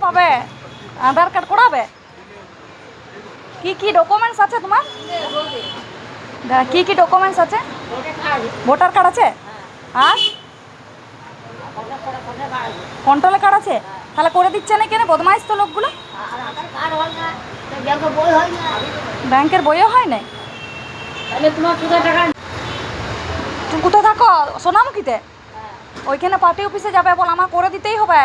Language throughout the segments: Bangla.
পাবে আধার কার্ড করাবে? কি কি ডকুমেন্টস আছে তোমার? কি কি ডকুমেন্টস আছে? ভোটার কার্ড আছে আর কন্ট্রোলের কার্ড আছে? তাহলে করে দিচ্ছে না কেন? বদমাইশ তো লোকগুলো। ব্যাংকের বইও হয় না? তুমি কোথায় থাকো? সোনামুখীতে? ওইখানে পার্টি অফিসে যাবে, বল আমার করে দিতেই হবে।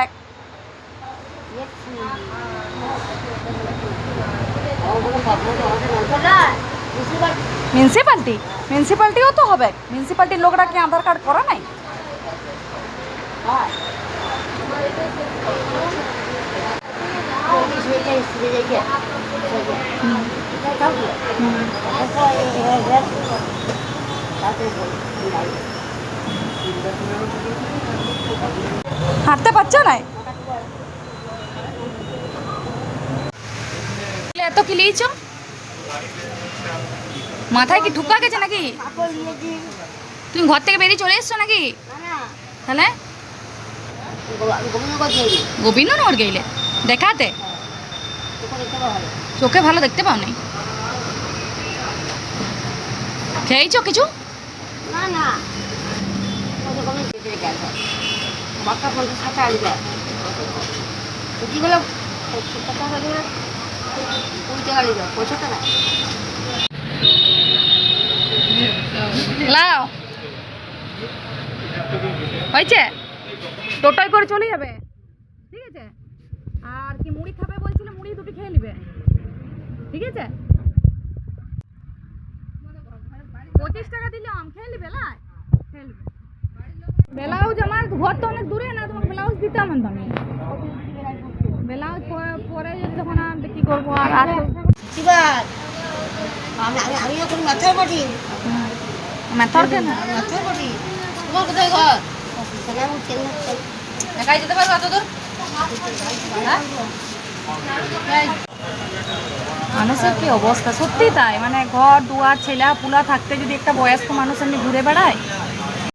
মিউনিসিপালিটি? মিউনিসিপালিটিও তো হবে। মিউনিসিপালিটির লোকরা কি আধার কার্ড করা নাই? হাঁটতে পারছো না? এত কি লিয়েছ? মাথায় কি ঢুকা গেছে নাকি? তুমি ঘর থেকে বেরিয়ে চলে এসছো নাকি? তাহলে গোবিন্দনগর গেলে দেখাতে? চোখে ভালো দেখতে পাও নাই? খেয়েছো কিছু? লাও হয়েছে? টোটোয় করে চলে যাবে, ঠিক আছে? আর কি মুড়ি খাবে বলছিলে, মুড়ি দুটো খেয়ে নিবে, ঠিক আছে? 25 টাকা দিলাম, খেয়ে নিবে। লাই খেয়ে নিবে। ব্লাউজ আমার ঘর তো অনেক দূরে না, তোমাকে ব্লাউজ দিতাম আমি। ব্লাউজ পরে যখন কি করবো আর মেথর কেন? একাই যেতে পারবো এত দূর? মানুষের কি অবস্থা, সত্যি তাই। মানে ঘর দুয়ার ছেলা পুলা থাকতে যদি একটা বয়স্ক মানুষ এমনি ঘুরে বেড়ায়,